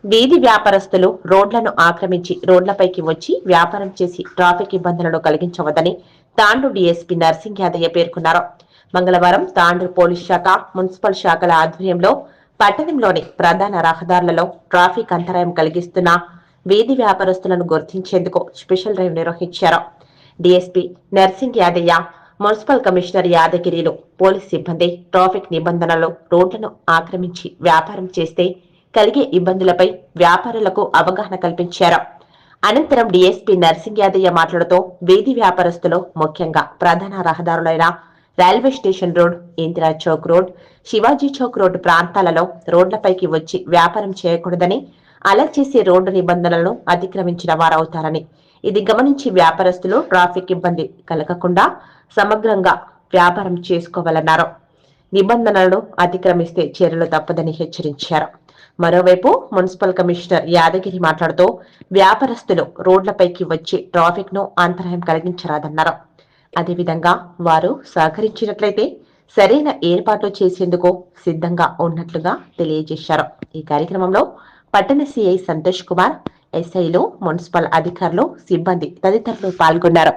వీధి వ్యాపారస్తులు రోడ్లను ఆక్రమించి రోడ్లపైకి వచ్చి వ్యాపారం చేసి ట్రాఫిక్ ఇబ్బందులను కలిగించవద్దని తాండూరు డీఎస్పీ నర్సింగ్ యాదయ్య పేర్కొన్నారు. మంగళవారం తాండూరు పోలీస్ శాఖ, మున్సిపల్ శాఖల ఆధ్వర్యంలో పట్టణంలోని ప్రధాన రహదారులలో ట్రాఫిక్ అంతరాయం కలిగిస్తున్న వీధి వ్యాపారస్తులను గుర్తించేందుకు స్పెషల్ డ్రైవ్ నిర్వహించారు. DSP Narsing Yadaiah, municipal commissioner యాదగిరిలు, పోలీస్ సిబ్బంది ట్రాఫిక్ నిబంధనలు, రోడ్లను ఆక్రమించి వ్యాపారం చేస్తే కలిగే ఇబ్బందులపై వ్యాపారులకు అవగాహన కల్పించారు. అనంతరం డీఎస్పీ నర్సింగ్ యాదయ్య మాట్లాడుతూ వీధి వ్యాపారస్తులు ముఖ్యంగా ప్రధాన రహదారులైన railway station road, Indira Chowk road, Shivaji Chowk road ప్రాంతాలలో రోడ్లపైకి వచ్చి వ్యాపారం చేయకూడదని, అలా చేసే రోడ్డు నిబంధనలను అతిక్రమించిన వారవుతారని, ఇది గమనించి వ్యాపారస్తులు ట్రాఫిక్ ఇబ్బంది కలగకుండా సమగ్రంగా వ్యాపారం చేసుకోవాలన్నారు. నిబంధనలను అతిక్రమిస్తే చర్యలు తప్పదని హెచ్చరించారు. మరోవైపు మున్సిపల్ కమిషనర్ యాదగిరి మాట్లాడుతూ వ్యాపారస్తులు రోడ్లపైకి వచ్చి ట్రాఫిక్ ను అంతరాయం కలిగించరాదన్నారు. అదేవిధంగా వారు సహకరించినట్లయితే సరైన ఏర్పాట్లు చేసేందుకు సిద్ధంగా ఉన్నట్లుగా తెలియజేశారు. ఈ కార్యక్రమంలో పట్టణ సిఐ సంతోష్ కుమార్, ఎస్ఐలు, మున్సిపల్ అధికారులు, సిబ్బంది తదితరులు పాల్గొన్నారు.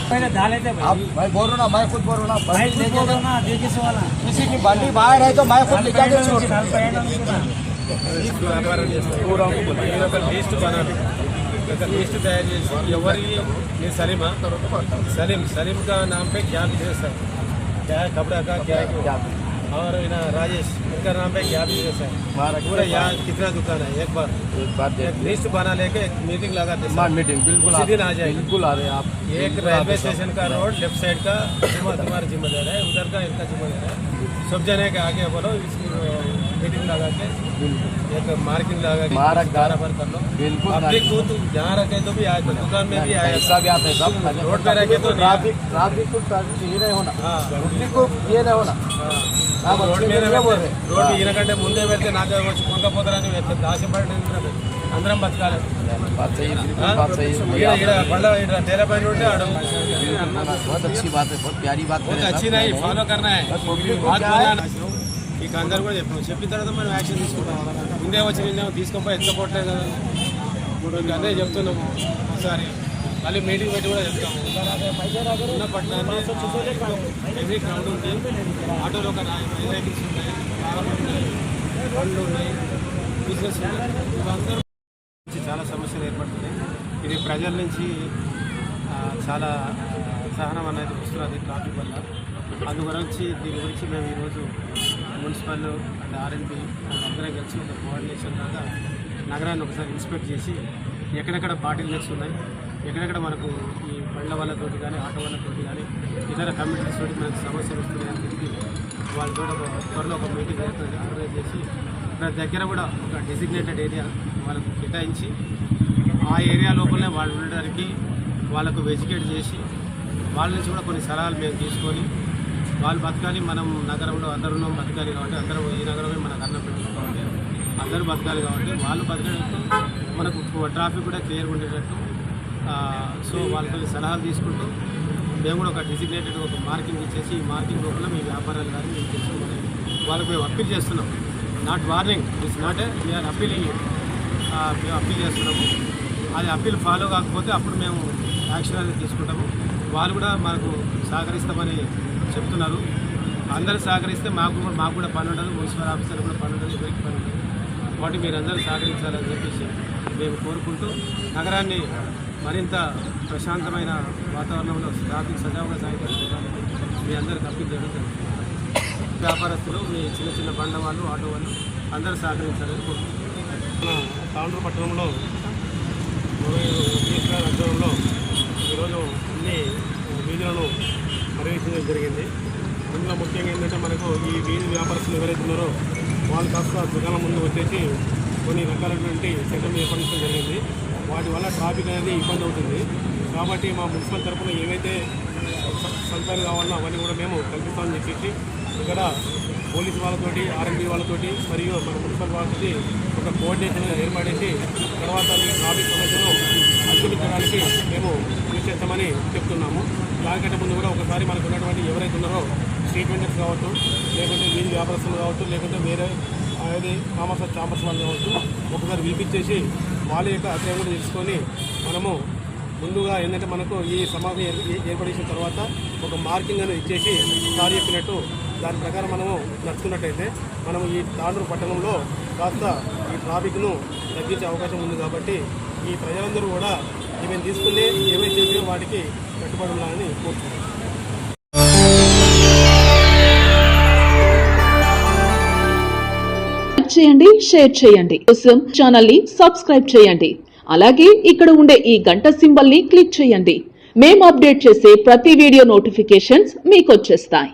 पहले डाले थे भाई बोल रहा ना, मैं खुद बोल रहा हूँ, भाई लेके दो ना, देखिए से वाला किसी की बंडी बाहर है तो मैं खुद लेके आके लिस्ट तैयार ఎవరికి ये सलीमा सलीम का नाम पे क्या बिजनेस है, क्या है कपड़ा का, क्या है, और ना राजेश इनका नाम पे क्या बिजनेस है, पूरा यहाँ कितना दुकान है, एक बार लिस्ट बना लेके एक मीटिंग लगाते हैं। मीटिंग बिल्कुल उसी दिन आ जाए, बिल्कुल आ रहे हैं आप। एक रेलवे स्टेशन का रोड लेफ्ट साइड का तुम्हारा जिम्मेदार है, उधर का इनका जिम्मेदार है। सब जने के आगे बोलो, इसकी मीटिंग लगा के एक मार्किंग लगा के बराबर कर लो। बिल्कुल पब्लिक को तो जहाँ रखे तो भी आए, तो दुकान में भी आए, ऐसा भी आता है सब रोड पे रखे तो ट्रैफिक को ये नहीं होना, पब्लिक को ये नहीं होना। రోడ్ మీద రోడ్డు ఈయనకంటే ముందే పెడితే నాకు వచ్చి కొనకపోతారని ఆశపడి అందరం బతకాలి. तेरा पैन रोड है, बहुत अच्छी बात है, बहुत प्यारी बात है, बहुत अच्छी नहीं, फॉलो करना है। ఈ అందరు కూడా చెప్పిన తర్వాత మనం యాక్షన్ తీసుకుంటాం. ముందే వచ్చి నిన్న తీసుకోపోయి ఎత్తుకోవట్లేదు కదా, అదే చెప్తున్నాము. ఒకసారి మళ్ళీ మీటింగ్ పెట్టి కూడా చెప్తాము. ఉన్న పట్టణాన్ని హెవీ క్రౌడ్ ఉంది, ఆటోలో ఒక వెహికల్స్ ఉన్నాయి, కార్లు ఉన్నాయి, బండ్లు ఉన్నాయి, బిజినెస్ ఉన్నాయి. ఇవందరూ చాలా సమస్యలు ఏర్పడుతున్నాయి. ఇది ప్రజల నుంచి చాలా సహనం అనేది వస్తున్నది ట్రాఫిక్ వల్ల. అందు గురించి దీని గురించి మేము ఈరోజు మున్సిపల్ అండ్ ఆర్ఎండ్బి అందరం కలిసి ఒక కోఆర్డినేషన్ లాగా నగరాన్ని ఒకసారి ఇన్స్పెక్ట్ చేసి ఎక్కడెక్కడ బాటిల్ నెక్స్ ఉన్నాయి, ఎక్కడెక్కడ మనకు ఈ బండ్ల వాళ్ళతోటి కానీ, ఆటో వాళ్ళతోటి కానీ, ఇతర కమ్యూనిటీస్ తోటి మనకు సమస్యలు వస్తున్నాయని చెప్పి వాళ్ళతో త్వరలో ఒక మీటింగ్ ఆర్గనైజ్ చేసి ప్రతి దగ్గర కూడా ఒక డెసిగ్నేటెడ్ ఏరియా వాళ్ళకు కేటాయించి ఆ ఏరియా లోపలనే వాళ్ళు ఉండడానికి వాళ్ళకు ఎడ్యుకేట్ చేసి వాళ్ళ నుంచి కూడా కొన్ని సలహాలు మేము తీసుకొని వాళ్ళు బతకాలి. మనం నగరంలో అందరూ బతకాలి కాబట్టి, అందరూ ఈ నగరమే మనకు అన్నం పెట్టుకోవాలి, అందరూ బతకాలి కాబట్టి వాళ్ళు బతకడంతో మనకు ట్రాఫిక్ కూడా క్లియర్గా ఉండేటట్టు సో వాళ్ళతో సలహాలు తీసుకుంటూ మేము కూడా ఒక డెసిగ్నేటెడ్ ఒక మార్కింగ్ ఇచ్చేసి ఈ మార్కింగ్ లోపల మీ వ్యాపారాలు కానీ మేము తెలుసుకుని వాళ్ళకు మేము అప్పీల్ చేస్తున్నాం. Not warning, it's not a we're appealing, మేము అప్పీల్ చేస్తున్నాము. అది అప్పీల్ ఫాలో కాకపోతే అప్పుడు మేము యాక్షన్ అనేది తీసుకుంటాము. వాళ్ళు కూడా మనకు సహకరిస్తామని చెప్తున్నారు. అందరూ సహకరిస్తే మాకు కూడా పని ఉండదు, మున్సిపల్ ఆఫీసర్ కూడా పని ఉండదు, ఎవరికి పని ఉండదు. కాబట్టి మీరందరూ సహకరించాలని చెప్పేసి మేము కోరుకుంటూ నగరాన్ని మరింత ప్రశాంతమైన వాతావరణంలో ట్రాఫిక్ సజావుగా సాగించడానికి మీ అందరికి అప్పీల్ జరుగుతుంది. వ్యాపారస్తులు, మీ చిన్న చిన్న బండ్ల వాళ్ళు, ఆటో వాళ్ళు అందరూ సహకరించాలని కోరుకుంటున్నాం. తాండూరు పట్టణంలో నగరంలో ఈరోజు అన్ని వీధులను పర్యవేక్షించడం జరిగింది. ఇందులో ముఖ్యంగా ఏంటంటే మనకు ఈ వీధి వ్యాపారస్తులు ఎవరైతే ఉన్నారో వాళ్ళు కాస్త దుకాణం ముందు వచ్చేసి కొన్ని రకాలైనటువంటి సెంటర్లు ఏర్పడించడం జరిగింది. వాటి వల్ల ట్రాఫిక్ అనేది ఇబ్బంది అవుతుంది. కాబట్టి మా మున్సిపల్ తరఫున ఏవైతే సదుపాయాలు కావాలో అవన్నీ కూడా మేము కల్పిస్తామని చెప్పేసి ఇక్కడ పోలీసు వాళ్ళతోటి ఆర్ఎంపీ వాళ్ళతోటి మరియు మన మున్సిపల్ వాళ్ళతోటి ఒక కోఆర్డినేషన్ ఏర్పడేసి తర్వాత ఈ ట్రాఫిక్ సమస్యను అధిగమించడానికి మేము కృషి చేస్తామని చెప్తున్నాము. దానికంటే ముందు కూడా ఒకసారి మనకు ఉన్నటువంటి ఎవరైతే ఉన్నారో స్ట్రీట్ వెండర్స్ కావచ్చు, లేకుంటే వీధి వ్యాపారస్తులు కావచ్చు, లేకుంటే వేరే అదే కామర్స్ చాంబర్స్ వాళ్ళు కావచ్చు, ఒకసారి వినిపించేసి వాళ్ళ యొక్క అభిప్రాయం కూడా తెలుసుకొని మనము ముందుగా ఏంటంటే మనకు ఈ సమావేశం ఏర్పడేసిన తర్వాత ఒక మార్కింగ్ అనేది ఇచ్చేసి సార్ చెప్పినట్టు దాని ప్రకారం మనము నడుచుకున్నట్టయితే మనము ఈ తాండూరు పట్టణంలో కాస్త ఈ ట్రాఫిక్ను తగ్గించే అవకాశం ఉంది. కాబట్టి ఈ ప్రజలందరూ కూడా ఏమేమి తీసుకుని ఏమేమి చేసి వాటికి కట్టుబడి ఉండాలని కోరుతున్నాను. చేయండి, షేర్ చేయండి, కోసం ఛానల్ ని సబ్స్క్రైబ్ చేయండి. అలాగే ఇక్కడ ఉండే ఈ గంట సింబల్ ని క్లిక్ చేయండి. మేము అప్డేట్ చేసే ప్రతి వీడియో నోటిఫికేషన్స్ మీకు వచ్చేస్తాయి.